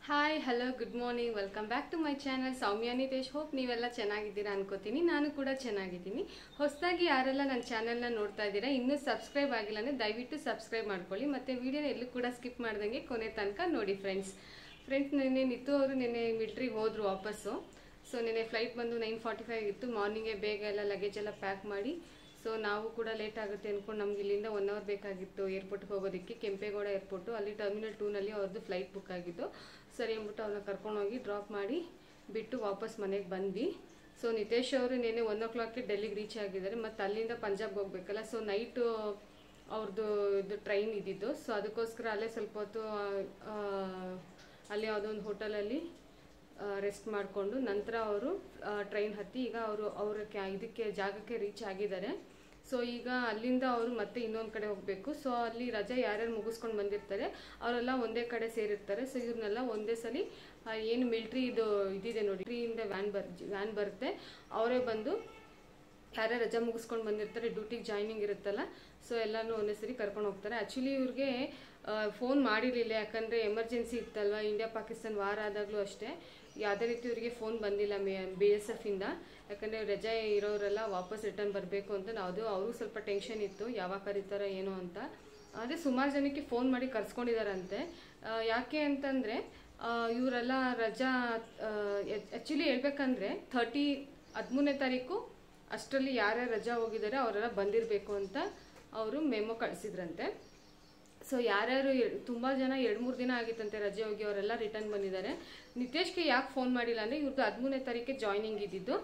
Hi hello good morning welcome back to my channel Soumya Nitesh. Hope ನೀವೆಲ್ಲ ಚೆನ್ನಾಗಿದ್ದೀರಾ ಅನ್ಕೋತೀನಿ. ನಾನು ಕೂಡ ಚೆನ್ನಾಗಿದ್ದೀನಿ. ಹೊಸದಾಗಿ ಯಾರೆಲ್ಲ ನನ್ನ ಚಾನಲ್ನ ನೋಡ್ತಾ ಇದ್ದೀರಾ ಇನ್ನೂ ಸಬ್ಸ್ಕ್ರೈಬ್ ಆಗಿಲ್ಲ ಅಂದರೆ ದಯವಿಟ್ಟು ಸಬ್ಸ್ಕ್ರೈಬ್ ಮಾಡ್ಕೊಳ್ಳಿ. ಮತ್ತು ವಿಡಿಯೋನ ಎಲ್ಲೂ ಕೂಡ ಸ್ಕಿಪ್ ಮಾಡ್ದಂಗೆ ಕೊನೆ ತನಕ ನೋಡಿ ಫ್ರೆಂಡ್ಸ್. ನೆನ್ನೆ ನಿತ್ತು ಅವರು ನೆನ್ನೆ ಮಿಲ್ಟ್ರಿಗೆ ಹೋದರು ವಾಪಸ್ಸು. ಸೊ ನೆನ್ನೆ ಫ್ಲೈಟ್ ಬಂದು 9:45 ಇತ್ತು. ಮಾರ್ನಿಂಗೇ ಬೇಗ ಎಲ್ಲ ಲಗೇಜ್ ಎಲ್ಲ ಪ್ಯಾಕ್ ಮಾಡಿ, ಸೊ ನಾವು ಕೂಡ ಲೇಟ್ ಆಗುತ್ತೆ ಅಂದ್ಕೊಂಡು ನಮ್ಗೆ ಇಲ್ಲಿಂದ 1 ಅವರ್ ಬೇಕಾಗಿತ್ತು ಏರ್ಪೋರ್ಟ್ಗೆ ಹೋಗೋದಕ್ಕೆ. ಕೆಂಪೇಗೌಡ ಏರ್ಪೋರ್ಟು, ಅಲ್ಲಿ ಟರ್ಮಿನಲ್ 2ನಲ್ಲಿ ಅವ್ರದ್ದು ಫ್ಲೈಟ್ ಬುಕ್ ಆಗಿತ್ತು. ಸರಿ ಅಂದ್ಬಿಟ್ಟು ಅವ್ರನ್ನ ಕರ್ಕೊಂಡೋಗಿ ಡ್ರಾಪ್ ಮಾಡಿ ಬಿಟ್ಟು ವಾಪಸ್ ಮನೆಗೆ ಬಂದ್ವಿ. ಸೊ ನಿತೇಶ್ ಅವರು ನೆನ್ನೆ 1 o'clockಗೆ ಡೆಲ್ಲಿಗೆ ರೀಚ್ ಆಗಿದ್ದಾರೆ. ಮತ್ತು ಅಲ್ಲಿಂದ ಪಂಜಾಬ್ಗೆ ಹೋಗ್ಬೇಕಲ್ಲ, ಸೊ ನೈಟು ಅವ್ರದ್ದು ಇದು ಟ್ರೈನ್ ಇದ್ದಿದ್ದು. ಸೊ ಅದಕ್ಕೋಸ್ಕರ ಅಲ್ಲೇ ಸ್ವಲ್ಪ ಹೊತ್ತು ಅಲ್ಲಿ ಯಾವುದೋ ಒಂದು ಹೋಟೆಲಲ್ಲಿ ರೆಸ್ಟ್ ಮಾಡಿಕೊಂಡು ನಂತರ ಅವರು ಟ್ರೈನ್ ಹತ್ತಿ ಈಗ ಅವರು ಇದಕ್ಕೆ ಜಾಗಕ್ಕೆ ರೀಚ್ ಆಗಿದ್ದಾರೆ. ಸೊ ಈಗ ಅಲ್ಲಿಂದ ಅವರು ಮತ್ತೆ ಇನ್ನೊಂದು ಕಡೆ ಹೋಗಬೇಕು. ಸೊ ಅಲ್ಲಿ ರಜೆ ಯಾರ್ಯಾರು ಮುಗಿಸ್ಕೊಂಡು ಬಂದಿರ್ತಾರೆ ಅವರೆಲ್ಲ ಒಂದೇ ಕಡೆ ಸೇರಿರ್ತಾರೆ. ಸೊ ಇವ್ರನ್ನೆಲ್ಲ ಒಂದೇ ಸಲ ಏನು ಮಿಲ್ಟ್ರಿ ಇದಿದೆ ನೋಡಿ, ಮಿಲ್ಟ್ರಿಯಿಂದ ವ್ಯಾನ್ ಬರುತ್ತೆ, ಅವರೇ ಬಂದು ಯಾರ್ಯಾರು ರಜೆ ಮುಗಿಸ್ಕೊಂಡು ಬಂದಿರ್ತಾರೆ, ಡ್ಯೂಟಿಗೆ ಜಾಯ್ನಿಂಗ್ ಇರುತ್ತಲ್ಲ, ಸೊ ಎಲ್ಲನೂ ಒಂದೇ ಸರಿ ಕರ್ಕೊಂಡು ಹೋಗ್ತಾರೆ. ಆ್ಯಕ್ಚುಲಿ ಇವ್ರಿಗೆ ಫೋನ್ ಮಾಡಿರಲಿಲ್ಲ, ಯಾಕಂದರೆ ಎಮರ್ಜೆನ್ಸಿ ಇತ್ತಲ್ವ. ಇಂಡಿಯಾ ಪಾಕಿಸ್ತಾನ ವಾರ ಆದಾಗಲೂ ಅಷ್ಟೇ ಯಾವುದೇ ರೀತಿ ಇವರಿಗೆ ಫೋನ್ ಬಂದಿಲ್ಲ BSF ಇಂದ. ಯಾಕಂದರೆ ರಜೆ ಇರೋರೆಲ್ಲ ವಾಪಸ್ ರಿಟರ್ನ್ ಬರಬೇಕು ಅಂತ ಅವರು ಸ್ವಲ್ಪ ಟೆನ್ಷನ್ ಇತ್ತು, ಯಾವಾಗ ಕರೀತಾರೋ ಏನೋ ಅಂತ. ಆದರೆ ಸುಮಾರು ಜನಕ್ಕೆ ಫೋನ್ ಮಾಡಿ ಕರ್ಸ್ಕೊಂಡಿದ್ದಾರಂತೆ. ಯಾಕೆ ಅಂತಂದರೆ ಇವರೆಲ್ಲ ರಜಾ ಆ್ಯಕ್ಚುಲಿ ಹೇಳ್ಬೇಕಂದ್ರೆ 13ನೇ ತಾರೀಕು ಅಷ್ಟರಲ್ಲಿ ಯಾರ್ಯಾರು ರಜಾ ಹೋಗಿದ್ದಾರೆ ಅವರೆಲ್ಲ ಬಂದಿರಬೇಕು ಅಂತ ಅವರು ಮೆಮೊ ಕಳಿಸಿದ್ರಂತೆ. ಸೊ ಯಾರ್ಯಾರು ತುಂಬ ಜನ 2-3 ದಿನ ಆಗಿತ್ತಂತೆ ರಜೆ ಹೋಗಿ, ಅವರೆಲ್ಲ ರಿಟರ್ನ್ ಬಂದಿದ್ದಾರೆ. ನಿತೇಶ್ಗೆ ಯಾಕೆ ಫೋನ್ ಮಾಡಿಲ್ಲ ಅಂದರೆ ಇವ್ರದ್ದು 13ನೇ ತಾರೀಕೆ ಜಾಯ್ನಿಂಗ್ ಇದ್ದಿದ್ದು.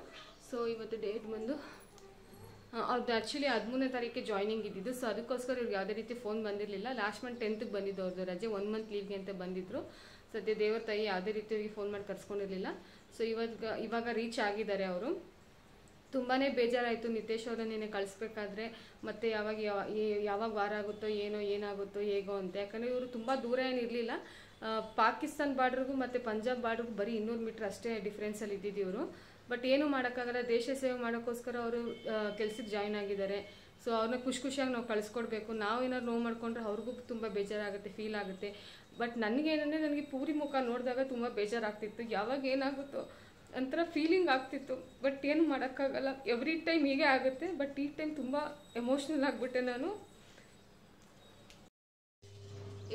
ಸೊ ಇವತ್ತು ಡೇಟ್ ಬಂದು ಅವ್ರದ್ದು ಆ್ಯಕ್ಚುಲಿ 13ನೇ ತಾರೀಕೆ ಜಾಯ್ನಿಂಗ್ ಇದ್ದಿದ್ದು. ಸೊ ಅದಕ್ಕೋಸ್ಕರ ಇವ್ರಿಗೆ ಯಾವುದೇ ರೀತಿ ಫೋನ್ ಬಂದಿರಲಿಲ್ಲ. ಲಾಸ್ಟ್ ಮಂತ್ 10ಗೆ ಬಂದಿದ್ದು ಅವ್ರದ್ದು ರಜೆ, 1 ಮಂತ್ ಲೀವ್ಗೆ ಅಂತ ಬಂದಿದ್ರು. ಸದ್ಯ ದೇವ್ರ ತಾಯಿ ಯಾವುದೇ ರೀತಿ ಫೋನ್ ಮಾಡಿ ಕರ್ಸ್ಕೊಂಡಿರಲಿಲ್ಲ. ಸೊ ಇವಾಗ ರೀಚ್ ಆಗಿದ್ದಾರೆ ಅವರು. ತುಂಬಾ ಬೇಜಾರಾಯಿತು ನಿತೇಶ್ ಅವ್ರನ್ನ ನೆನೆ ಕಳಿಸ್ಬೇಕಾದ್ರೆ. ಮತ್ತು ಯಾವಾಗ ವಾರ ಆಗುತ್ತೋ ಏನಾಗುತ್ತೋ ಹೇಗೋ ಅಂತ. ಯಾಕಂದರೆ ಇವರು ತುಂಬ ದೂರ ಏನಿರಲಿಲ್ಲ, ಪಾಕಿಸ್ತಾನ್ ಬಾರ್ಡ್ರಿಗೂ ಮತ್ತು ಪಂಜಾಬ್ ಬಾರ್ಡ್ರಿಗೂ ಬರೀ 200 ಮೀಟ್ರ್ ಅಷ್ಟೇ ಡಿಫ್ರೆನ್ಸಲ್ಲಿ ಇದ್ದಿದ್ದು ಇವರು. ಬಟ್ ಏನು ಮಾಡೋಕ್ಕಾಗಲ್ಲ, ದೇಶ ಸೇವೆ ಮಾಡೋಕ್ಕೋಸ್ಕರ ಅವರು ಕೆಲ್ಸಕ್ಕೆ ಜಾಯ್ನ್ ಆಗಿದ್ದಾರೆ. ಸೊ ಅವ್ರನ್ನ ಖುಷಿಯಾಗಿ ನಾವು ಕಳಿಸ್ಕೊಡ್ಬೇಕು. ನಾವು ಏನಾದ್ರು ನೋವು ಮಾಡ್ಕೊಂಡ್ರೆ ಅವ್ರಿಗೂ ತುಂಬ ಬೇಜಾರಾಗುತ್ತೆ, ಫೀಲ್ ಆಗುತ್ತೆ. ಬಟ್ ನನಗೇನಂದರೆ ನನಗೆ ಪೂರಿ ಮುಖ ನೋಡಿದಾಗ ತುಂಬ ಬೇಜಾರಾಗ್ತಿತ್ತು. ಯಾವಾಗ ಏನಾಗುತ್ತೋ ಒಂಥರ ಫೀಲಿಂಗ್ ಆಗ್ತಿತ್ತು. ಬಟ್ ಏನು ಮಾಡೋಕ್ಕಾಗಲ್ಲ, ಎವ್ರಿ ಟೈಮ್ ಹೀಗೆ ಆಗುತ್ತೆ. ಬಟ್ ಈ ಟೈಮ್ ತುಂಬ ಎಮೋಷ್ನಲ್ ಆಗಿಬಿಟ್ಟೆ ನಾನು.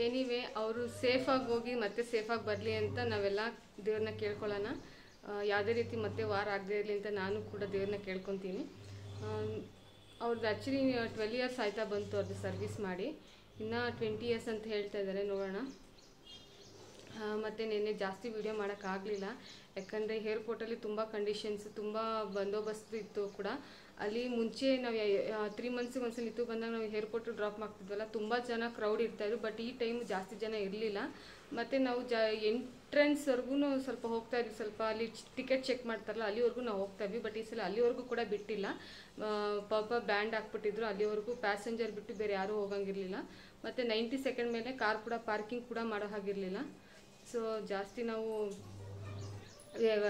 ಎನಿವೇ ಅವರು ಸೇಫಾಗಿ ಹೋಗಿ ಮತ್ತೆ ಸೇಫಾಗಿ ಬರಲಿ ಅಂತ ನಾವೆಲ್ಲ ದೇವ್ರನ್ನ ಕೇಳ್ಕೊಳ್ಳೋಣ. ಯಾವುದೇ ರೀತಿ ಮತ್ತೆ ವಾರ ಆಗದೆ ಇರಲಿ ಅಂತ ನಾನು ಕೂಡ ದೇವ್ರನ್ನ ಕೇಳ್ಕೊತೀನಿ. ಅವ್ರದ್ದು ಆ್ಯಕ್ಚುಲಿ 12 years ಆಯ್ತಾ ಬಂತು ಅವ್ರದ್ದು ಸರ್ವಿಸ್ ಮಾಡಿ. ಇನ್ನು 20 years ಅಂತ ಹೇಳ್ತಾ ಇದ್ದಾರೆ, ನೋಡೋಣ. ಮತ್ತು ನೆನ್ನೆ ಜಾಸ್ತಿ ವೀಡಿಯೋ ಮಾಡೋಕ್ಕಾಗಲಿಲ್ಲ, ಯಾಕಂದರೆ ಏರ್ಪೋರ್ಟಲ್ಲಿ ತುಂಬ ಕಂಡೀಷನ್ಸ್, ತುಂಬ ಬಂದೋಬಸ್ತು ಇತ್ತು ಕೂಡ. ಅಲ್ಲಿ ಮುಂಚೆ ನಾವು 3 monthsಗೆ ಒಂದ್ಸಲ ಇತ್ತು ಬಂದಾಗ ನಾವು ಏರ್ಪೋರ್ಟು ಡ್ರಾಪ್ ಮಾಡ್ತಿದ್ವಲ್ಲ, ತುಂಬ ಜನ ಕ್ರೌಡ್ ಇರ್ತಾಯಿದ್ರು. ಬಟ್ ಈ ಟೈಮ್ ಜಾಸ್ತಿ ಜನ ಇರಲಿಲ್ಲ. ಮತ್ತು ನಾವು ಎಂಟ್ರೆನ್ಸ್ವರೆಗೂ ಸ್ವಲ್ಪ ಹೋಗ್ತಾ ಇದ್ವಿ, ಸ್ವಲ್ಪ ಅಲ್ಲಿ ಟಿಕೆಟ್ ಚೆಕ್ ಮಾಡ್ತಾರಲ್ಲ ಅಲ್ಲಿವರೆಗೂ ನಾವು ಹೋಗ್ತಾ ಇದ್ವಿ. ಬಟ್ ಈ ಸಲ ಅಲ್ಲಿವರೆಗೂ ಕೂಡ ಬಿಟ್ಟಿಲ್ಲ, ಪಾಪ ಬ್ಯಾಂಡ್ ಹಾಕ್ಬಿಟ್ಟಿದ್ರು. ಅಲ್ಲಿವರೆಗೂ ಪ್ಯಾಸೆಂಜರ್ ಬಿಟ್ಟು ಬೇರೆ ಯಾರೂ ಹೋಗಂಗಿರಲಿಲ್ಲ. ಮತ್ತು 90 seconds ಮೇಲೆ ಕಾರ್ ಕೂಡ ಪಾರ್ಕಿಂಗ್ ಕೂಡ ಮಾಡೋ ಹಾಗಿರಲಿಲ್ಲ. ಸೊ ಜಾಸ್ತಿ ನಾವು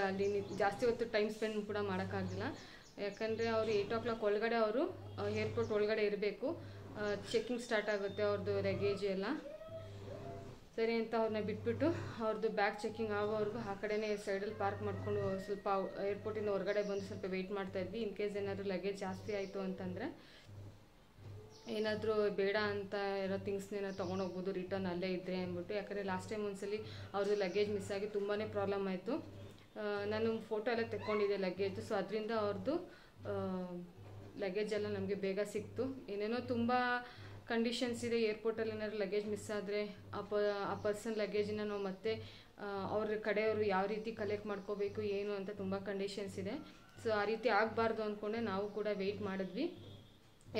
ಅಲ್ಲಿ ಜಾಸ್ತಿ ಹೊತ್ತು ಟೈಮ್ ಸ್ಪೆಂಡ್ ಕೂಡ ಮಾಡೋಕ್ಕಾಗಲಿಲ್ಲ. ಯಾಕಂದರೆ ಅವರು 8 o'clock ಒಳಗಡೆ ಅವರು ಏರ್ಪೋರ್ಟ್ ಒಳಗಡೆ ಇರಬೇಕು. ಚೆಕಿಂಗ್ ಸ್ಟಾರ್ಟ್ ಆಗುತ್ತೆ ಅವ್ರದ್ದು ಲಗೇಜ್ ಎಲ್ಲ. ಸರಿ ಅಂತ ಅವ್ರನ್ನ ಬಿಟ್ಬಿಟ್ಟು ಅವ್ರದ್ದು ಬ್ಯಾಗ್ ಚೆಕಿಂಗ್ ಆಗೋವರೆಗೂ ಆ ಕಡೆನೇ ಸೈಡಲ್ಲಿ ಪಾರ್ಕ್ ಮಾಡಿಕೊಂಡು ಸ್ವಲ್ಪ ಏರ್ಪೋರ್ಟಿಂದ ಹೊರಗಡೆ ಬಂದು ಸ್ವಲ್ಪ ವೆಯ್ಟ್ ಮಾಡ್ತಾಯಿದ್ವಿ. ಇನ್ ಕೇಸ್ ಏನಾದರೂ ಲಗೇಜ್ ಜಾಸ್ತಿ ಆಯಿತು ಅಂತಂದರೆ, ಏನಾದರೂ ಬೇಡ ಅಂತ ಏನೋ ಥಿಂಗ್ಸ್ನೇನೋ ತೊಗೊಂಡೋಗ್ಬೋದು ರಿಟರ್ನ್ ಅಲ್ಲೇ ಇದ್ದರೆ ಅಂದ್ಬಿಟ್ಟು. ಯಾಕಂದರೆ ಲಾಸ್ಟ್ ಟೈಮ್ ಒಂದ್ಸಲಿ ಅವ್ರದ್ದು ಲಗೇಜ್ ಮಿಸ್ ಆಗಿ ತುಂಬಾ ಪ್ರಾಬ್ಲಮ್ ಆಯಿತು. ನಾನು ಫೋಟೋ ಎಲ್ಲ ತೆಕ್ಕೊಂಡಿದ್ದೆ ಲಗೇಜು. ಸೊ ಅದರಿಂದ ಅವ್ರದ್ದು ಲಗೇಜ್ ಎಲ್ಲ ನಮಗೆ ಬೇಗ ಸಿಕ್ತು. ಏನೇನೋ ತುಂಬ ಕಂಡೀಷನ್ಸ್ ಇದೆ ಏರ್ಪೋರ್ಟಲ್ಲಿ. ಏನಾದ್ರು ಲಗೇಜ್ ಮಿಸ್ ಆದರೆ ಆ ಪರ್ಸನ್ ಲಗೇಜನ್ನ ನಾವು ಮತ್ತೆ ಅವ್ರ ಕಡೆಯವರು ಯಾವ ರೀತಿ ಕಲೆಕ್ಟ್ ಮಾಡ್ಕೋಬೇಕು ಏನು ಅಂತ ತುಂಬ ಕಂಡೀಷನ್ಸ್ ಇದೆ. ಸೊ ಆ ರೀತಿ ಆಗಬಾರ್ದು ಅಂದ್ಕೊಂಡೆ ನಾವು ಕೂಡ ವೆಯ್ಟ್ ಮಾಡಿದ್ವಿ.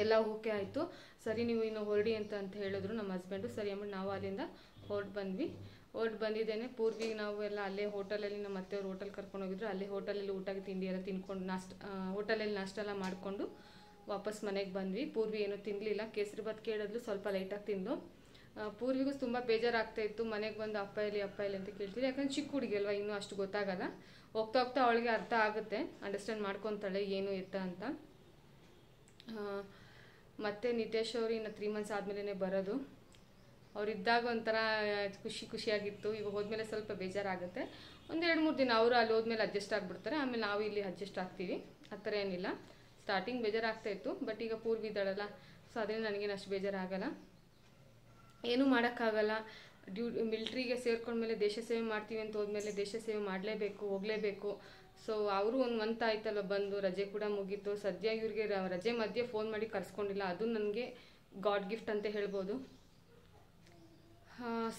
ಎಲ್ಲ ಓಕೆ ಆಯಿತು. ಸರಿ ನೀವು ಇನ್ನು ಹೊರಡಿ ಅಂತ ಹೇಳಿದ್ರು ನಮ್ಮ ಹಸ್ಬೆಂಡು. ಸರಿ ಅಂದ್ಬಿಟ್ಟು ನಾವು ಅಲ್ಲಿಂದ ಹೊರಟು ಬಂದಿದ್ದೇನೆ. ಪೂರ್ವಿಗೆ ನಾವು ಎಲ್ಲ ಅಲ್ಲೇ ಹೋಟೆಲಲ್ಲಿ ನಮ್ಮ ಅತ್ತೆಯವ್ರು ಹೋಟೆಲ್ ಕರ್ಕೊಂಡು ಹೋಗಿದ್ರು. ಅಲ್ಲೇ ಹೋಟೆಲಲ್ಲಿ ಊಟಕ್ಕೆ ತಿಂಡಿ ಎಲ್ಲ ತಿನ್ಕೊಂಡು ಹೋಟೆಲಲ್ಲಿ ನಾಷ್ಟ ಎಲ್ಲ ಮಾಡಿಕೊಂಡು ವಾಪಸ್ ಮನೆಗೆ ಬಂದ್ವಿ. ಪೂರ್ವಿ ಏನೂ ತಿನ್ನಲಿಲ್ಲ, ಕೇಸರಿಬಾತ್ ಕೇಳಿದ್ಲು, ಸ್ವಲ್ಪ ಲೈಟಾಗಿ ತಿಂದು. ಪೂರ್ವಿಗೂ ತುಂಬ ಬೇಜಾರಾಗ್ತಾಯಿತ್ತು. ಮನೆಗೆ ಬಂದು ಅಪ್ಪ ಇಲ್ಲಿ ಅಂತ ಕೇಳ್ತಿದ್ದೆ. ಯಾಕಂದ್ರೆ ಚಿಕ್ಕ ಹುಡುಗಿ ಅಲ್ವಾ, ಇನ್ನೂ ಅಷ್ಟು ಗೊತ್ತಾಗಲ್ಲ. ಹೋಗ್ತಾ ಅವಳಿಗೆ ಅರ್ಥ ಆಗುತ್ತೆ, ಅಂಡರ್ಸ್ಟ್ಯಾಂಡ್ ಮಾಡ್ಕೊತಾಳೆ ಏನು ಎತ್ತ ಅಂತ. ಮತ್ತು ನಿತೇಶ್ ಅವರು ಇನ್ನು 3 months ಆದಮೇಲೆ ಬರೋದು. ಅವರಿದ್ದಾಗ ಒಂಥರ ಖುಷಿಯಾಗಿತ್ತು. ಇವಾಗ ಹೋದ್ಮೇಲೆ ಸ್ವಲ್ಪ ಬೇಜಾರಾಗುತ್ತೆ. ಒಂದು 2-3 ದಿನ ಅವರು ಅಲ್ಲಿ ಹೋದ್ಮೇಲೆ ಅಡ್ಜಸ್ಟ್ ಆಗಿಬಿಡ್ತಾರೆ, ಆಮೇಲೆ ನಾವು ಇಲ್ಲಿ ಅಡ್ಜಸ್ಟ್ ಆಗ್ತೀವಿ. ಆ ಥರ ಏನಿಲ್ಲ. ಸ್ಟಾರ್ಟಿಂಗ್ ಬೇಜಾರಾಗ್ತಾ ಇತ್ತು, ಬಟ್ ಈಗ ಪೂರ್ವಿ ಇದ್ದಾಳಲ್ಲ, ಸೊ ಅದರಿಂದ ನನಗೇನು ಅಷ್ಟು ಬೇಜಾರಾಗಲ್ಲ. ಏನೂ ಮಾಡೋಕ್ಕಾಗಲ್ಲ. ಮಿಲ್ಟ್ರಿಗೆ ಸೇರ್ಕೊಂಡ್ಮೇಲೆ ದೇಶ ಸೇವೆ ಮಾಡ್ತೀವಿ ಅಂತ ಹೋದ್ಮೇಲೆ ದೇಶ ಸೇವೆ ಮಾಡಲೇಬೇಕು, ಹೋಗಲೇಬೇಕು. ಸೊ ಅವರು ಒಂದು ಮಂತ್ ಆಯ್ತಲ್ಲ ಬಂದು, ರಜೆ ಕೂಡ ಮುಗೀತು. ಸದ್ಯ ಇವ್ರಿಗೆ ರಜೆ ಮಧ್ಯೆ ಫೋನ್ ಮಾಡಿ ಕರ್ಸ್ಕೊಂಡಿಲ್ಲ, ಅದು ನನಗೆ ಗಾಡ್ ಗಿಫ್ಟ್ ಅಂತ ಹೇಳ್ಬೋದು.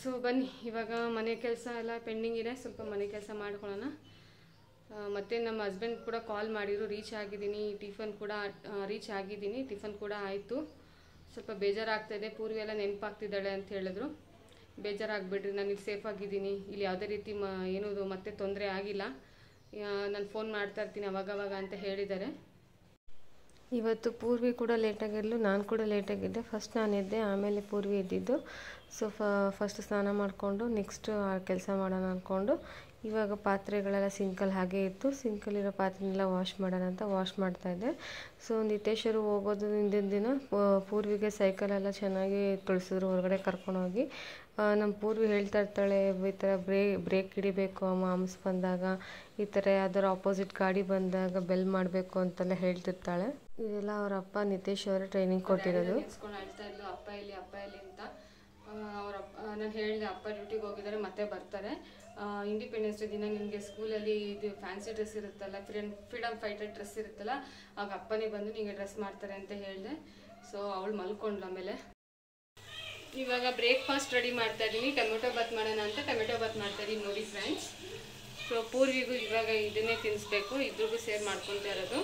ಸೊ ಬನ್ನಿ, ಇವಾಗ ಮನೆ ಕೆಲಸ ಎಲ್ಲ ಪೆಂಡಿಂಗ್ ಇದೆ, ಸ್ವಲ್ಪ ಮನೆ ಕೆಲಸ ಮಾಡ್ಕೊಳ್ಳೋಣ. ಮತ್ತು ನಮ್ಮ ಹಸ್ಬೆಂಡ್ ಕೂಡ ಕಾಲ್ ಮಾಡಿದ್ರು, ರೀಚ್ ಆಗಿದ್ದೀನಿ, ಟಿಫನ್ ಕೂಡ ಆಯಿತು. ಸ್ವಲ್ಪ ಬೇಜಾರಾಗ್ತಾಯಿದೆ, ಪೂರ್ವಿ ಎಲ್ಲ ನೆನಪಾಗ್ತಿದ್ದಾಳೆ ಅಂತ ಹೇಳಿದ್ರು. ಬೇಜಾರಾಗ್ಬಿಡ್ರಿ, ನಾನು ಇಲ್ಲಿ ಸೇಫಾಗಿದ್ದೀನಿ, ಇಲ್ಲಿ ಯಾವುದೇ ರೀತಿ ಏನೂ ಮತ್ತೆ ತೊಂದರೆ ಆಗಿಲ್ಲ, ನಾನು ಫೋನ್ ಮಾಡ್ತಾ ಇರ್ತೀನಿ ಅವಾಗವಾಗ ಅಂತ ಹೇಳಿದ್ದಾರೆ. ಇವತ್ತು ಪೂರ್ವಿ ಕೂಡ ಲೇಟಾಗಿರಲು, ನಾನು ಕೂಡ ಲೇಟಾಗಿದ್ದೆ. ಫಸ್ಟ್ ನಾನು ಎದ್ದೆ, ಆಮೇಲೆ ಪೂರ್ವಿ ಎದ್ದಿದ್ದು. ಸೊ ಫಸ್ಟ್ ಸ್ನಾನ ಮಾಡಿಕೊಂಡು ನೆಕ್ಸ್ಟ್ ಕೆಲಸ ಮಾಡೋಣ ಅಂದ್ಕೊಂಡು, ಇವಾಗ ಪಾತ್ರೆಗಳೆಲ್ಲ ಸಿಂಕಲ್ಲಿ ಹಾಗೆ ಇತ್ತು, ಸಿಂಕಲ್ಲಿರೋ ಪಾತ್ರೆನೆಲ್ಲ ವಾಶ್ ಮಾಡೋಣ ಅಂತ ವಾಶ್ ಮಾಡ್ತಾಯಿದ್ದೆ. ಸೊ ನಿತೇಶರು ಹೋಗೋದು ಹಿಂದಿನ ದಿನ ಪೂರ್ವಿಗೆ ಸೈಕಲೆಲ್ಲ ಚೆನ್ನಾಗಿ ತುಳಿಸಿದ್ರು ಹೊರಗಡೆ ಕರ್ಕೊಂಡೋಗಿ. ನಮ್ಮ ಪೂರ್ವಿ ಹೇಳ್ತಾ ಇರ್ತಾಳೆ, ಈ ಥರ ಬ್ರೇಕ್ ಹಿಡಿಬೇಕು ಅಮ್ಮ ಹಂಪ್ಸ್ ಬಂದಾಗ, ಈ ಥರ ಯಾವ್ದಾರು ಆಪೋಸಿಟ್ ಗಾಡಿ ಬಂದಾಗ ಬೆಲ್ ಮಾಡಬೇಕು ಅಂತೆಲ್ಲ ಹೇಳ್ತಿರ್ತಾಳೆ. ಇದೆಲ್ಲ ಅವರ ಅಪ್ಪ ನಿತೇಶ್ ಅವರೇ ಟ್ರೈನಿಂಗ್ ಕೊಟ್ಟಿರೋದು. ಹೇಳ್ತಾ ಇದ್ಲು ಅಪ್ಪ ಇಲ್ಲಿ ಅಂತ. ನಾನು ಹೇಳಿದೆ ಅಪ್ಪ ಡ್ಯೂಟಿಗೆ ಹೋಗಿದ್ದಾರೆ, ಮತ್ತೆ ಬರ್ತಾರೆ. ಇಂಡಿಪೆಂಡೆನ್ಸ್ ಡೇ ದಿನ ನಿಮಗೆ ಸ್ಕೂಲಲ್ಲಿ ಇದು ಫ್ಯಾನ್ಸಿ ಡ್ರೆಸ್ ಇರುತ್ತಲ್ಲ, ಫ್ರೀಡಮ್ ಫೈಟರ್ ಡ್ರೆಸ್ ಇರುತ್ತಲ್ಲ, ಆಗ ಅಪ್ಪನೇ ಬಂದು ನಿಮಗೆ ಡ್ರೆಸ್ ಮಾಡ್ತಾರೆ ಅಂತ ಹೇಳಿದೆ. ಸೊ ಅವಳು ಮಲ್ಕೊಂಡ್ಲು. ಆಮೇಲೆ ಇವಾಗ ಬ್ರೇಕ್ಫಾಸ್ಟ್ ರೆಡಿ ಮಾಡ್ತಾ ಇದ್ದೀನಿ. ಟೊಮೆಟೊ ಬಾತ್ ಮಾಡೋಣ ಅಂತ ಟೊಮೆಟೊ ಬಾತ್ ಮಾಡ್ತಾ ಇದ್ದೀನಿ ನೋಡಿ ಫ್ರೆಂಡ್ಸ್. ಸೊ ಪೂರ್ವಿಗೂ ಇವಾಗ ಇದನ್ನೇ ತಿನ್ನಿಸ್ಬೇಕು, ಇದ್ರಿಗೂ ಸೇರ್ ಮಾಡ್ಕೊತಾ ಇರೋದು.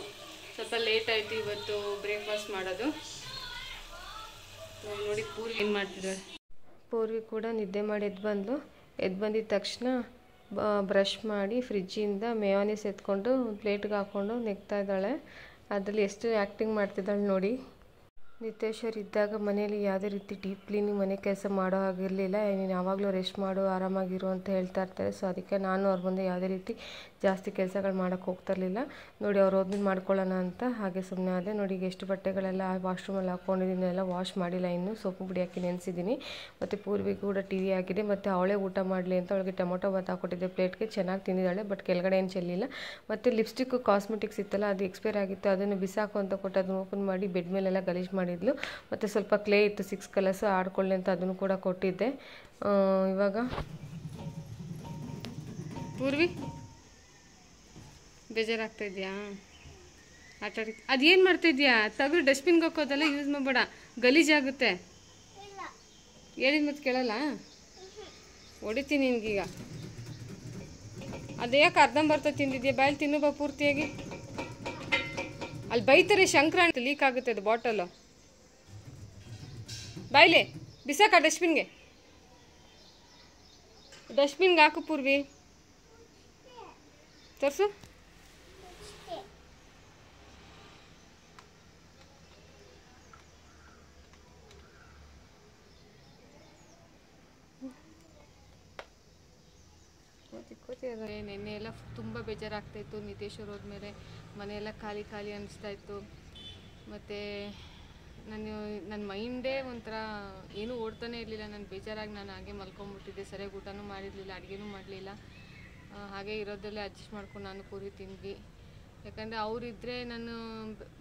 ಸ್ವಲ್ಪ ಲೇಟ್ ಆಯಿತು ಇವತ್ತು ಬ್ರೇಕ್ಫಾಸ್ಟ್ ಮಾಡೋದು. ನೋಡಿ ಪೂರ್ವಿ ಏನು ಮಾಡ್ತಿದ್ದಾಳೆ. ಪೂರ್ವಿ ಕೂಡ ನಿದ್ದೆ ಮಾಡಿ ಎದ್ದು ಬಂದಿದ್ದ ತಕ್ಷಣ ಬ್ರಷ್ ಮಾಡಿ ಫ್ರಿಜ್ಜಿಂದ ಮೇಯೋನೀಸ್ ಎತ್ಕೊಂಡು ಪ್ಲೇಟ್ಗೆ ಹಾಕ್ಕೊಂಡು ನೆಗ್ತಾ ಇದ್ದಾಳೆ. ಅದರಲ್ಲಿ ಎಷ್ಟು ಆ್ಯಕ್ಟಿಂಗ್ ಮಾಡ್ತಿದ್ದಾಳೆ ನೋಡಿ. ನಿತೇಶ್ವರ್ ಇದ್ದಾಗ ಮನೆಯಲ್ಲಿ ಯಾವುದೇ ರೀತಿ ಡೀಪ್ ಕ್ಲೀನಿಂಗ್ ಮನೆ ಕೆಲಸ ಮಾಡೋ ಹಾಗಿರಲಿಲ್ಲ. ನೀನು ಯಾವಾಗಲೂ ರೆಸ್ಟ್ ಮಾಡು, ಆರಾಮಾಗಿರು ಅಂತ ಹೇಳ್ತಾ ಇರ್ತಾರೆ. ಸೊ ಅದಕ್ಕೆ ನಾನು ಅವ್ರ ಮುಂದೆ ಯಾವುದೇ ರೀತಿ ಜಾಸ್ತಿ ಕೆಲಸಗಳು ಮಾಡೋಕ್ಕೆ ಹೋಗ್ತಿರ್ಲಿಲ್ಲ. ನೋಡಿ ಅವ್ರು ಹೋದ್ಮೇಲೆ ಮಾಡ್ಕೊಳ್ಳೋಣ ಅಂತ ಹಾಗೆ ಸುಮ್ಮನೆ ಆದೆ. ನೋಡಿ ಈಗ ಎಷ್ಟು ಬಟ್ಟೆಗಳೆಲ್ಲ ವಾಶ್ರೂಮಲ್ಲಿ ಹಾಕ್ಕೊಂಡಿದ್ದೀನಿ, ಎಲ್ಲ ವಾಶ್ ಮಾಡಿಲ್ಲ, ಇನ್ನೂ ಸೋಪು ಪುಡಿ ಹಾಕಿ ನೆನೆಸಿದ್ದೀನಿ. ಮತ್ತು ಪೂರ್ವಿಗೂ ಕೂಡ ಟಿ ವಿ ಹಾಕಿದೆ. ಮತ್ತು ಅವಳೇ ಊಟ ಮಾಡಲಿ ಅಂತ ಅವಳಿಗೆ ಟೊಮೊಟೊ ಬಾತ್ ಹಾಕ್ಕೊಟ್ಟಿದ್ದೆ ಪ್ಲೇಟ್ಗೆ. ಚೆನ್ನಾಗಿ ತಿಂದಿದ್ದಾಳೆ, ಬಟ್ ಕೆಳಗಡೆ ಏನು ಚೆಲ್ಲಿಲ್ಲ. ಮತ್ತು ಲಿಪ್ಸ್ಟಿಕ್ಕು ಕಾಸ್ಮೆಟಿಕ್ಸ್ ಇತ್ತಲ್ಲ, ಅದು ಎಕ್ಸ್ಪೈರ್ ಆಗಿತ್ತು, ಅದನ್ನು ಬಿಸಾಕು ಅಂತ ಕೊಟ್ಟು ಅದನ್ನು ಓಪನ್ ಮಾಡಿ ಬೆಡ್ ಮೇಲೆಲ್ಲ ಗಲೀಜು ಮಾಡಿದ್ಲು. ಮತ್ತು ಸ್ವಲ್ಪ ಕ್ಲೇ ಇತ್ತು 6 ಕಲರ್ಸ್, ಆಡ್ಕೊಳ್ಳಿ ಅಂತ ಅದನ್ನು ಕೂಡ ಕೊಟ್ಟಿದ್ದೆ. ಇವಾಗ ಪೂರ್ವಿ ಬೇಜಾರಾಗ್ತಾ ಇದೆಯಾ ಆಟಾಡಿ? ಅದೇನು ಮಾಡ್ತಾಯಿದ್ಯಾ? ತೆಗೆದು ಡಸ್ಟ್ಬಿನ್ಗೆ ಹಾಕೋದೆಲ್ಲ ಯೂಸ್ ಮಾಡಬೇಡ, ಗಲೀಜಾಗುತ್ತೆ. ಹೇಳಿದ ಮತ್ತೆ ಕೇಳಲ್ಲ, ಹೊಡಿತೀನಿ ನಿನ್ಗೀಗ. ಅದು ಯಾಕೆ ಅರ್ಧಂಬರ್ಧ ತಿಂದಿದ್ಯಾ? ಬಾಯಲ್ಲಿ ತಿನ್ನು ಬಾ ಪೂರ್ತಿಯಾಗಿ. ಅಲ್ಲಿ ಬೈತಾರೆ ಶಂಕರ ಅಂತ, ಲೀಕ್ ಆಗುತ್ತೆ ಅದು ಬಾಟಲು. ಬಾಯ್ಲೆ ಬಿಸಾಕ ಡಸ್ಟ್ಬಿನ್ಗೆ ಹಾಕು ಪೂರ್ವಿ. ತೋರಿಸು. ನೆನ್ನೆ ಎಲ್ಲ ತುಂಬ ಬೇಜಾರಾಗ್ತಾಯಿತ್ತು. ನಿತೇಶ್ವರ್ ಹೋದ್ಮೇಲೆ ಮನೆಯೆಲ್ಲ ಖಾಲಿ ಖಾಲಿ ಅನ್ನಿಸ್ತಾ ಇತ್ತು. ಮತ್ತು ನನ್ನ ಮೈಂಡೇ ಒಂಥರ ಏನೂ ಓಡ್ತಾನೆ ಇರಲಿಲ್ಲ. ನಾನು ಬೇಜಾರಾಗಿ ನಾನು ಹಾಗೆ ಮಲ್ಕೊಂಡ್ಬಿಟ್ಟಿದ್ದೆ, ಸರಿಯಾಗಿ ಊಟನೂ ಮಾಡಿರಲಿಲ್ಲ, ಅಡುಗೆನೂ ಮಾಡಲಿಲ್ಲ. ಹಾಗೆ ಇರೋದಲ್ಲೇ ಅಡ್ಜಸ್ಟ್ ಮಾಡ್ಕೊಂಡು ನಾನು ಪೂರಿ ತಿಂದ್ವಿ. ಯಾಕಂದರೆ ಅವರಿದ್ದರೆ ನಾನು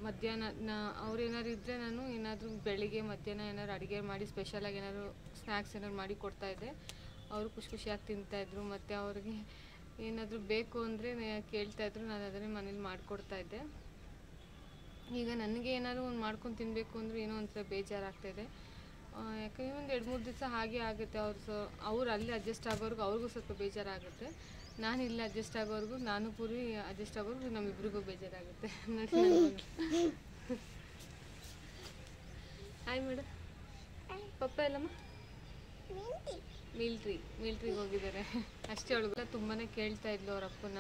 ಮಧ್ಯಾಹ್ನ ಅವ್ರೇನಾದ್ರು ಇದ್ದರೆ ನಾನು ಏನಾದರೂ ಬೆಳಿಗ್ಗೆ ಮಧ್ಯಾಹ್ನ ಏನಾದ್ರು ಅಡುಗೆ ಮಾಡಿ ಸ್ಪೆಷಲಾಗಿ ಏನಾದ್ರು ಸ್ನ್ಯಾಕ್ಸ್ ಏನಾದ್ರು ಮಾಡಿ ಕೊಡ್ತಾಯಿದ್ದೆ. ಅವರು ಖುಷಿಯಾಗಿ ತಿಂತಾಯಿದ್ರು. ಮತ್ತು ಅವ್ರಿಗೆ ಏನಾದರೂ ಬೇಕು ಅಂದರೆ ಕೇಳ್ತಾಯಿದ್ರು, ನಾನು ಅದನ್ನೇ ಮನೇಲಿ ಮಾಡಿಕೊಡ್ತಾಯಿದ್ದೆ. ಈಗ ನನಗೆ ಏನಾದರೂ ಒಂದು ಮಾಡ್ಕೊಂಡು ತಿನ್ನಬೇಕು ಅಂದರೆ ಏನೋ ಒಂಥರ ಬೇಜಾರಾಗ್ತಾಯಿದೆ. ಯಾಕಂದರೆ ಒಂದು 2-3 ದಿವಸ ಹಾಗೆ ಆಗುತ್ತೆ. ಅವ್ರು ಅಲ್ಲಿ ಅಡ್ಜಸ್ಟ್ ಆಗೋರ್ಗು ಅವ್ರಿಗೂ ಸ್ವಲ್ಪ ಬೇಜಾರಾಗುತ್ತೆ. ನಾನು ಇಲ್ಲಿ ಅಡ್ಜಸ್ಟ್ ಆಗೋರ್ಗು, ನಾನು ಪೂರಿ ಅಡ್ಜಸ್ಟ್ ಆಗೋರ್ಗು ನಮ್ಮಿಬ್ರಿಗೂ ಬೇಜಾರಾಗುತ್ತೆ. Hi madam. ಪಪ್ಪ ಎಲ್ಲಮ್ಮ ಮಿಲ್ಟ್ರಿಗೆ ಹೋಗಿದ್ದಾರೆ ಅಷ್ಟೇ. ಅವಳಿಗೆಲ್ಲ ತುಂಬಾ ಕೇಳ್ತಾ ಇದ್ಲು ಅವ್ರ ಅಪ್ಪನ,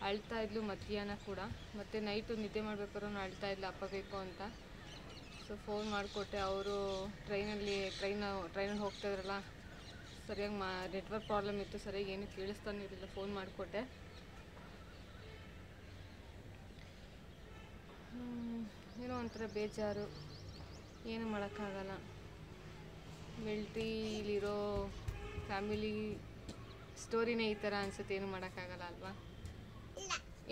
ಅಳ್ತಾ ಇದ್ಲು ಮಧ್ಯಾಹ್ನ ಕೂಡ. ಮತ್ತು ನೈಟು ನಿದ್ದೆ ಮಾಡ್ಬೇಕಾದ್ರೂ ಅಳ್ತಾ ಇದ್ಲು ಅಪ್ಪ ಬೇಕು ಅಂತ. ಸೊ ಫೋನ್ ಮಾಡಿಕೊಟ್ಟೆ. ಅವರು ಟ್ರೈನಲ್ಲಿ ಹೋಗ್ತಾಯಿದ್ರಲ್ಲ, ಸರಿಯಾಗಿ ನೆಟ್ವರ್ಕ್ ಪ್ರಾಬ್ಲಮ್ ಇತ್ತು, ಸರಿಯಾಗಿ ಏನೂ ಕೇಳಿಸ್ತಾನೆ ಇರಲಿಲ್ಲ. ಫೋನ್ ಮಾಡಿಕೊಟ್ಟೆ. ಏನೋ ಒಂಥರ ಬೇಜಾರು, ಏನು ಮಾಡೋಕ್ಕಾಗಲ್ಲ. ಮಿಲ್ಟ್ರಿಲಿರೋ ಫ್ಯಾಮಿಲಿ ಸ್ಟೋರಿನೇ ಈ ಥರ ಅನ್ಸುತ್ತೆ, ಏನು ಮಾಡೋಕ್ಕಾಗಲ್ಲ ಅಲ್ವಾ.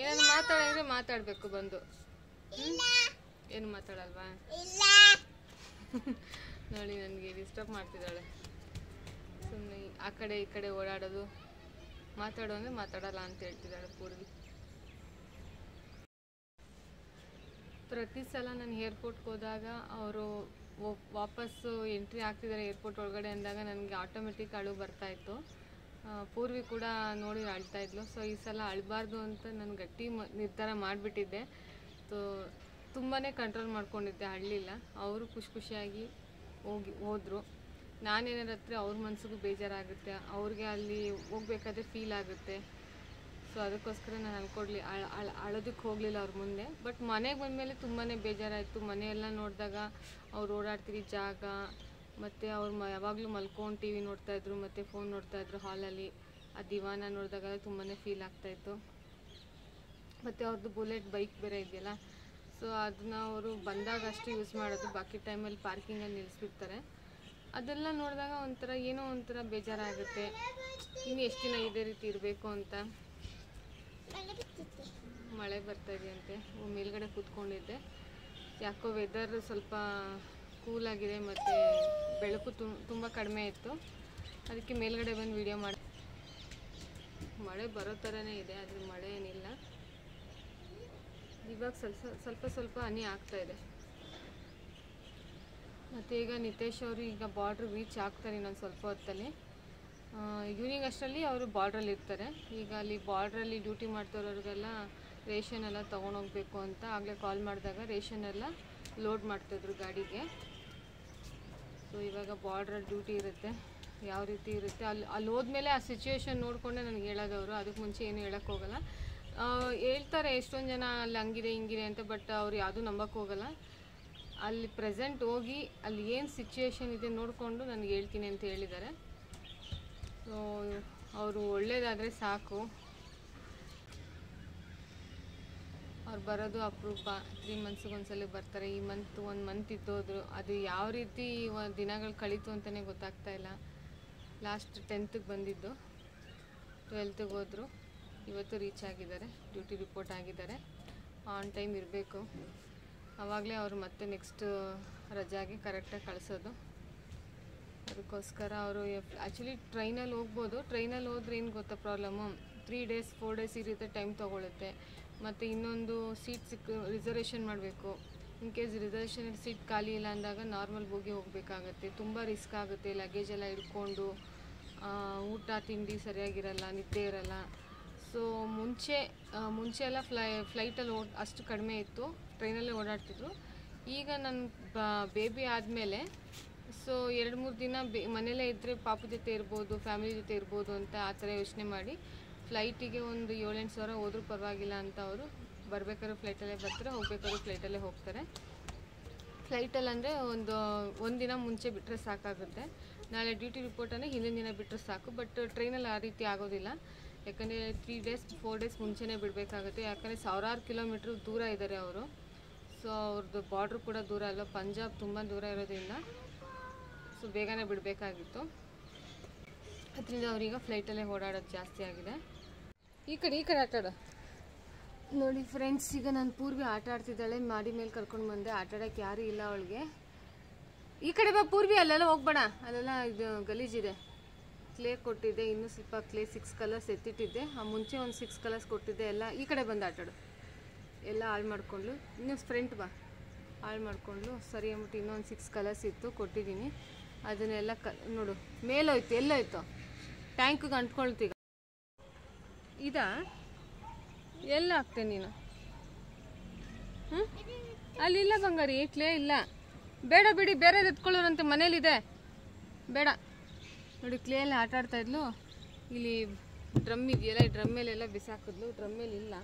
ಏನಾದ್ರು ಮಾತಾಡಿದ್ರೆ ಮಾತಾಡಬೇಕು ಬಂದು. ಏನು ಮಾತಾಡಲ್ವಾ? ನೋಡಿ ನನಗೆ ಡಿಸ್ಟರ್ಬ್ ಮಾಡ್ತಿದ್ದಾಳೆ. ಸುಮ್ಮನೆ ಆ ಕಡೆ ಈ ಕಡೆ ಓಡಾಡೋದು, ಮಾತಾಡೋ ಅಂದರೆ ಮಾತಾಡಲ್ಲ ಅಂತ ಹೇಳ್ತಿದ್ದಾಳೆ ಪೂರ್ವಿ. ಪ್ರತಿ ಸಲ ನಾನು ಏರ್ಪೋರ್ಟ್ಗೆ ಹೋದಾಗ ಅವರು ವಾಪಸ್ಸು ಎಂಟ್ರಿ ಆಗ್ತಿದ್ದಾರೆ ಏರ್ಪೋರ್ಟ್ ಒಳಗಡೆ ಅಂದಾಗ ನನಗೆ ಆಟೋಮೆಟಿಕ್ ಅಳು ಬರ್ತಾಯಿತ್ತು. ಪೂರ್ವಿ ಕೂಡ ನೋಡಿ ಅಳ್ತಾಯಿದ್ಲು. ಸೊ ಈ ಸಲ ಅಳಬಾರ್ದು ಅಂತ ನಾನು ಗಟ್ಟಿ ನಿರ್ಧಾರ ಮಾಡಿಬಿಟ್ಟಿದ್ದೆ. ತುಂಬಾ ಕಂಟ್ರೋಲ್ ಮಾಡ್ಕೊಂಡಿದ್ದೆ, ಅಳಲಿಲ್ಲ. ಅವರು ಖುಷಿಯಾಗಿ ಹೋದರು. ನಾನೇನಾರ ಹತ್ರ ಅವ್ರ ಮನಸ್ಸಿಗೂ ಬೇಜಾರಾಗುತ್ತೆ, ಅವ್ರಿಗೆ ಅಲ್ಲಿ ಹೋಗ್ಬೇಕಾದ್ರೆ ಫೀಲ್ ಆಗುತ್ತೆ. ಸೊ ಅದಕ್ಕೋಸ್ಕರ ನಾನು ಅಂದ್ಕೊಡ್ಲಿ ಅಳೋದಕ್ಕೆ ಹೋಗಲಿಲ್ಲ ಅವ್ರ ಮುಂದೆ. ಬಟ್ ಮನೆಗೆ ಬಂದಮೇಲೆ ತುಂಬಾ ಬೇಜಾರಾಯಿತು. ಮನೆಯೆಲ್ಲ ನೋಡಿದಾಗ ಅವ್ರು ಓಡಾಡ್ತಿದ್ದ ಜಾಗ, ಮತ್ತು ಅವ್ರು ಯಾವಾಗಲೂ ಮಲ್ಕೊಂಡು ಟಿ ವಿ ನೋಡ್ತಾಯಿದ್ರು ಮತ್ತು ಫೋನ್ ನೋಡ್ತಾಯಿದ್ರು ಹಾಲಲ್ಲಿ. ಆ ದಿವಾನ ನೋಡಿದಾಗ ತುಂಬಾ ಫೀಲ್ ಆಗ್ತಾಯಿತ್ತು. ಮತ್ತು ಅವ್ರದ್ದು ಬುಲೆಟ್ ಬೈಕ್ ಬೇರೆ ಇದೆಯಲ್ಲ, ಸೊ ಅದನ್ನ ಅವರು ಬಂದಾಗ ಅಷ್ಟು ಯೂಸ್ ಮಾಡೋದು, ಬಾಕಿ ಟೈಮಲ್ಲಿ ಪಾರ್ಕಿಂಗಲ್ಲಿ ನಿಲ್ಲಿಸ್ಬಿಡ್ತಾರೆ. ಅದೆಲ್ಲ ನೋಡಿದಾಗ ಏನೋ ಒಂಥರ ಬೇಜಾರಾಗುತ್ತೆ. ಇನ್ನು ಎಷ್ಟು ದಿನ ಇದೇ ರೀತಿ ಇರಬೇಕು ಅಂತ. ಮಳೆ ಬರ್ತಾಯಿದೆಯಂತೆ. ಮೇಲ್ಗಡೆ ಕೂತ್ಕೊಂಡಿದ್ದೆ. ಯಾಕೋ ವೆದರ್ ಸ್ವಲ್ಪ ಕೂಲಾಗಿದೆ ಮತ್ತು ಬೆಳಕು ತುಂಬ ಕಡಿಮೆ ಇತ್ತು, ಅದಕ್ಕೆ ಮೇಲ್ಗಡೆ ಬಂದು ವಿಡಿಯೋ ಮಾಡಿ. ಮಳೆ ಬರೋ ಥರನೇ ಇದೆ, ಆದರೆ ಮಳೆ ಏನಿಲ್ಲ. ಇವಾಗ ಸ್ವಲ್ಪ ಹನಿ ಆಗ್ತಾಯಿದೆ. ಮತ್ತು ಈಗ ನಿತೇಶ್ ಅವರು ಈಗ ಬಾರ್ಡ್ರ್ ರೀಚ್ ಆಗ್ತಾರೆ ಇನ್ನೊಂದು ಸ್ವಲ್ಪ ಹೊತ್ತಲ್ಲಿ. ಈವ್ನಿಂಗ್ ಅಷ್ಟರಲ್ಲಿ ಅವರು ಬಾರ್ಡ್ರಲ್ಲಿ ಇರ್ತಾರೆ. ಈಗ ಅಲ್ಲಿ ಬಾರ್ಡ್ರಲ್ಲಿ ಡ್ಯೂಟಿ ಮಾಡ್ತಿರೋರಿಗೆಲ್ಲ ರೇಷನ್ ಎಲ್ಲ ತೊಗೊಂಡೋಗ್ಬೇಕು ಅಂತ ಆಗಲೇ ಕಾಲ್ ಮಾಡಿದಾಗ ರೇಷನ್ ಎಲ್ಲ ಲೋಡ್ ಮಾಡ್ತಾಯಿದ್ರು ಗಾಡಿಗೆ. ಸೊ ಇವಾಗ ಬಾರ್ಡ್ರಲ್ಲಿ ಡ್ಯೂಟಿ ಇರುತ್ತೆ, ಯಾವ ರೀತಿ ಇರುತ್ತೆ ಅಲ್ಲಿ ಹೋದ್ಮೇಲೆ ಆ ಸಿಚುವೇಶನ್ ನೋಡಿಕೊಂಡೆ ನನಗೆ ಹೇಳೋದವರು. ಅದಕ್ಕೆ ಮುಂಚೆ ಏನು ಹೇಳೋಕ್ಕೋಗಲ್ಲ. ಹೇಳ್ತಾರೆ ಎಷ್ಟೊಂದು ಜನ ಅಲ್ಲಿ ಹಂಗಿದೆ ಹಿಂಗಿದೆ ಅಂತ, ಬಟ್ ಅವ್ರು ಯಾವುದೂ ನಂಬಕ್ಕೆ ಹೋಗಲ್ಲ. ಅಲ್ಲಿ ಪ್ರೆಸೆಂಟ್ ಹೋಗಿ ಅಲ್ಲಿ ಏನು ಸಿಚುವೇಶನ್ ಇದೆ ನೋಡಿಕೊಂಡು ನನಗೆ ಹೇಳ್ತೀನಿ ಅಂತ ಹೇಳಿದ್ದಾರೆ. ಸೊ ಅವರು ಒಳ್ಳೇದಾದರೆ ಸಾಕು. ಅವ್ರು ಬರೋದು ಅಪರೂಪ, 3 ಮಂತ್ಸಿಗೆ ಒಂದ್ಸಲ ಬರ್ತಾರೆ. ಈ ಮಂತ್ 1 ಮಂತ್ ಇದ್ದೋದ್ರು. ಅದು ಯಾವ ರೀತಿ ದಿನಗಳು ಕಳೀತು ಅಂತಲೇ ಗೊತ್ತಾಗ್ತಾ ಇಲ್ಲ. ಲಾಸ್ಟ್ 10th ಬಂದಿದ್ದು, 12th ಹೋದರು. ಇವತ್ತು ರೀಚ್ ಆಗಿದ್ದಾರೆ, ಡ್ಯೂಟಿ ರಿಪೋರ್ಟ್ ಆಗಿದ್ದಾರೆ. ಆನ್ ಟೈಮ್ ಇರಬೇಕು, ಆವಾಗಲೇ ಅವರು ಮತ್ತೆ ನೆಕ್ಸ್ಟ್ ರಜಾಗೆ ಕರೆಕ್ಟಾಗಿ ಕಳಿಸೋದು. ಅದಕ್ಕೋಸ್ಕರ ಅವರು ಆ್ಯಕ್ಚುಲಿ ಟ್ರೈನಲ್ಲಿ ಹೋಗ್ಬೋದು. ಟ್ರೈನಲ್ಲಿ ಹೋದ್ರೆ ಏನು ಗೊತ್ತಾ ಪ್ರಾಬ್ಲಮ್ಮು, 3 days 4 days ಈ ರೀತಿ ಟೈಮ್ ತೊಗೊಳುತ್ತೆ. ಮತ್ತು ಇನ್ನೊಂದು ಸೀಟ್ ರಿಸರ್ವೇಷನ್ ಮಾಡಬೇಕು. ಇನ್ ಕೇಸ್ ರಿಸರ್ವೇಷನ್ ಸೀಟ್ ಖಾಲಿ ಇಲ್ಲ ಅಂದಾಗ ನಾರ್ಮಲ್ ಬೋಗಿ ಹೋಗಬೇಕಾಗತ್ತೆ. ತುಂಬ ರಿಸ್ಕ್ ಆಗುತ್ತೆ, ಲಗೇಜ್ ಎಲ್ಲ ಹಿಡ್ಕೊಂಡು, ಊಟ ತಿಂಡಿ ಸರಿಯಾಗಿರಲ್ಲ, ನಿದ್ದೆ ಇರಲ್ಲ. ಸೊ ಮುಂಚೆ ಎಲ್ಲ ಫ್ಲೈಟಲ್ಲಿ ಅಷ್ಟು ಕಡಿಮೆ ಇತ್ತು, ಟ್ರೈನಲ್ಲೇ ಓಡಾಡ್ತಿದ್ರು. ಈಗ ನನ್ನ ಬೇಬಿ ಆದಮೇಲೆ ಸೊ 2-3 ದಿನ ಮನೆಯಲ್ಲೇ ಇದ್ದರೆ ಪಾಪ ಜೊತೆ ಇರ್ಬೋದು, ಫ್ಯಾಮಿಲಿ ಜೊತೆ ಇರ್ಬೋದು ಅಂತ ಆ ಥರ ಯೋಚನೆ ಮಾಡಿ ಫ್ಲೈಟಿಗೆ ಒಂದು 7-8 ಸಾವಿರ ಹೋದ್ರೂ ಪರವಾಗಿಲ್ಲ ಅಂತ ಅವರು ಬರಬೇಕಾದ್ರೂ ಫ್ಲೈಟಲ್ಲೇ ಬರ್ತಾರೆ, ಹೋಗ್ಬೇಕಾದ್ರೂ ಫ್ಲೈಟಲ್ಲೇ ಹೋಗ್ತಾರೆ. ಫ್ಲೈಟಲ್ಲಿ ಅಂದರೆ ಒಂದು ದಿನ ಮುಂಚೆ ಬಿಟ್ಟರೆ ಸಾಕಾಗುತ್ತೆ. ನಾಳೆ ಡ್ಯೂಟಿ ರಿಪೋರ್ಟನ್ನೇ ಹಿಂದಿನ ದಿನ ಬಿಟ್ಟರೆ ಸಾಕು. ಬಟ್ ಟ್ರೈನಲ್ಲಿ ಆ ರೀತಿ ಆಗೋದಿಲ್ಲ, ಯಾಕಂದರೆ 3 days 4 days ಮುಂಚೆನೇ ಬಿಡಬೇಕಾಗುತ್ತೆ. ಯಾಕಂದರೆ 1000 ಕಿಲೋಮೀಟ್ರ್ ದೂರ ಇದ್ದಾರೆ ಅವರು. ಸೊ ಅವ್ರದ್ದು ಬಾರ್ಡ್ರ್ ಕೂಡ ದೂರ ಅಲ್ವ, ಪಂಜಾಬ್ ತುಂಬ ದೂರ ಇರೋದ್ರಿಂದ ಸೊ ಬೇಗನೆ ಬಿಡಬೇಕಾಗಿತ್ತು. ಅದರಿಂದ ಅವರೀಗ ಫ್ಲೈಟಲ್ಲೇ ಓಡಾಡೋದು ಜಾಸ್ತಿ ಆಗಿದೆ. ಈ ಕಡೆ ಆಟಾಡೋ ನೋಡಿ ಫ್ರೆಂಡ್ಸ್. ಈಗ ನಾನು ಪೂರ್ವಿ ಆಟ ಆಡ್ತಿದ್ದಾಳೆ, ಮಾಡಿ ಮೇಲೆ ಕರ್ಕೊಂಡು ಬಂದೆ. ಆಟ ಆಡೋಕ್ಕೆ ಯಾರೂ ಇಲ್ಲ ಅವಳಿಗೆ. ಈ ಕಡೆ ಬಾ ಪೂರ್ವಿ, ಅಲ್ಲೆಲ್ಲ ಹೋಗ್ಬೇಡ, ಅಲ್ಲೆಲ್ಲ ಇದು ಗಲೀಜಿದೆ. ಕ್ಲೇ ಕೊಟ್ಟಿದ್ದೆ, ಇನ್ನೂ ಸ್ವಲ್ಪ ಕ್ಲೇ 6 ಕಲರ್ಸ್ ಎತ್ತಿಟ್ಟಿದ್ದೆ. ಮುಂಚೆ ಒಂದು 6 ಕಲರ್ಸ್ ಕೊಟ್ಟಿದ್ದೆ. ಎಲ್ಲ ಈ ಕಡೆ ಬಂದು ಆಟಾಡು. ಎಲ್ಲ ಹಾಳು ಮಾಡಿಕೊಂಡು ಇನ್ನೂ ಫ್ರೆಂಟ್ ಬಾ, ಹಾಳು ಮಾಡಿಕೊಂಡು ಸರಿ ಅಂದ್ಬಿಟ್ಟು ಇನ್ನೊಂದು 6 ಕಲರ್ಸ್ ಇತ್ತು ಕೊಟ್ಟಿದ್ದೀನಿ. ಅದನ್ನೆಲ್ಲ ನೋಡು ಮೇಲೋಯ್ತು, ಎಲ್ಲೋಯ್ತು, ಟ್ಯಾಂಕಿಗೆ ಅಂಟ್ಕೊಳ್ತೀಗ. ಇದಾ ಎಲ್ಲ ಹಾಕ್ತೇನೆ ನೀನು? ಅಲ್ಲಿಲ್ಲ ಬಂಗಾರಿ, ಕ್ಲೇ ಇಲ್ಲ. ಬೇಡ ಬಿಡಿ, ಬೇರೆದು ಎತ್ಕೊಳ್ಳೋರಂತೆ, ಮನೇಲಿದೆ, ಬೇಡ. ನೋಡಿ ಕ್ಲೇ ಎಲ್ಲ ಆಟ ಆಡ್ತಾ ಇದ್ಲು. ಇಲ್ಲಿ ಡ್ರಮ್ ಇದೆಯಲ್ಲ, ಈ ಡ್ರಮ್ ಮೇಲೆಲ್ಲ ಬಿಸಾಕಿದ್ಲು. ಡ್ರಮ್ ಮೇಲೆ ಇಲ್ಲ,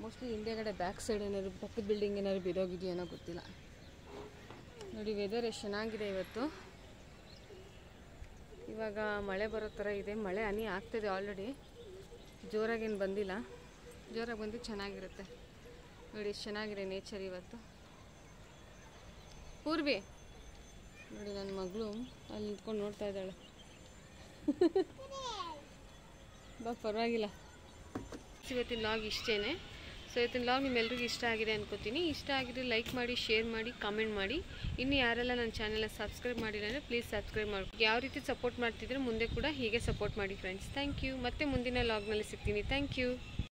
ಮೋಸ್ಟ್ಲಿ ಹಿಂದೆಗಡೆ ಬ್ಯಾಕ್ ಸೈಡ್ ಏನಾದ್ರು ಪಕ್ಕದ ಬಿಲ್ಡಿಂಗ್ ಏನಾದ್ರು ಬಿದೋಗಿದೆಯೋ ಏನೋ ಗೊತ್ತಿಲ್ಲ. ನೋಡಿ ವೆದರ್ ಎಷ್ಟು ಚೆನ್ನಾಗಿದೆ ಇವತ್ತು. ಇವಾಗ ಮಳೆ ಬರೋ ಥರ ಇದೆ. ಮಳೆ ಹನಿ ಆಗ್ತಿದೆ ಆಲ್ರೆಡಿ, ಜೋರಾಗೇನು ಬಂದಿಲ್ಲ. ಜೋರಾಗಿ ಬಂದು ಚೆನ್ನಾಗಿರುತ್ತೆ. ನೋಡಿ ಎಷ್ಟು ಚೆನ್ನಾಗಿದೆ ನೇಚರ್ ಇವತ್ತು. ಪೂರ್ವಿ ನೋಡಿ ನನ್ನ ಮಗಳು ಅಲ್ಲಿ ನಿಂತ್ಕೊಂಡು ನೋಡ್ತಾ ಇದ್ದಾಳೆ. ಬಾ ಪರವಾಗಿಲ್ಲ. ಇವತ್ತಿನ ಲಾಗ್ ಇಷ್ಟೇ. ಸೊ ಇವತ್ತಿನ ಲಾಗ್ ನಿಮ್ಮೆಲ್ರಿಗೂ ಇಷ್ಟ ಆಗಿದೆ ಅನ್ಕೋತೀನಿ. ಇಷ್ಟ ಆಗಿದ್ರೆ ಲೈಕ್ ಮಾಡಿ, ಶೇರ್ ಮಾಡಿ, ಕಾಮೆಂಟ್ ಮಾಡಿ. ಇನ್ನು ಯಾರೆಲ್ಲ ನನ್ನ ಚಾನೆಲ್ನ ಸಬ್ಸ್ಕ್ರೈಬ್ ಮಾಡಿಲ್ಲ ಅಂದರೆ ಪ್ಲೀಸ್ ಸಬ್ಸ್ಕ್ರೈಬ್ ಮಾಡಿ. ಯಾವ ರೀತಿ ಸಪೋರ್ಟ್ ಮಾಡ್ತಿದ್ರೆ ಮುಂದೆ ಕೂಡ ಹೀಗೆ ಸಪೋರ್ಟ್ ಮಾಡಿ ಫ್ರೆಂಡ್ಸ್. Thank you. ಮತ್ತೆ ಮುಂದಿನ ಲಾಗ್ನಲ್ಲಿ ಸಿಗ್ತೀನಿ. Thank you.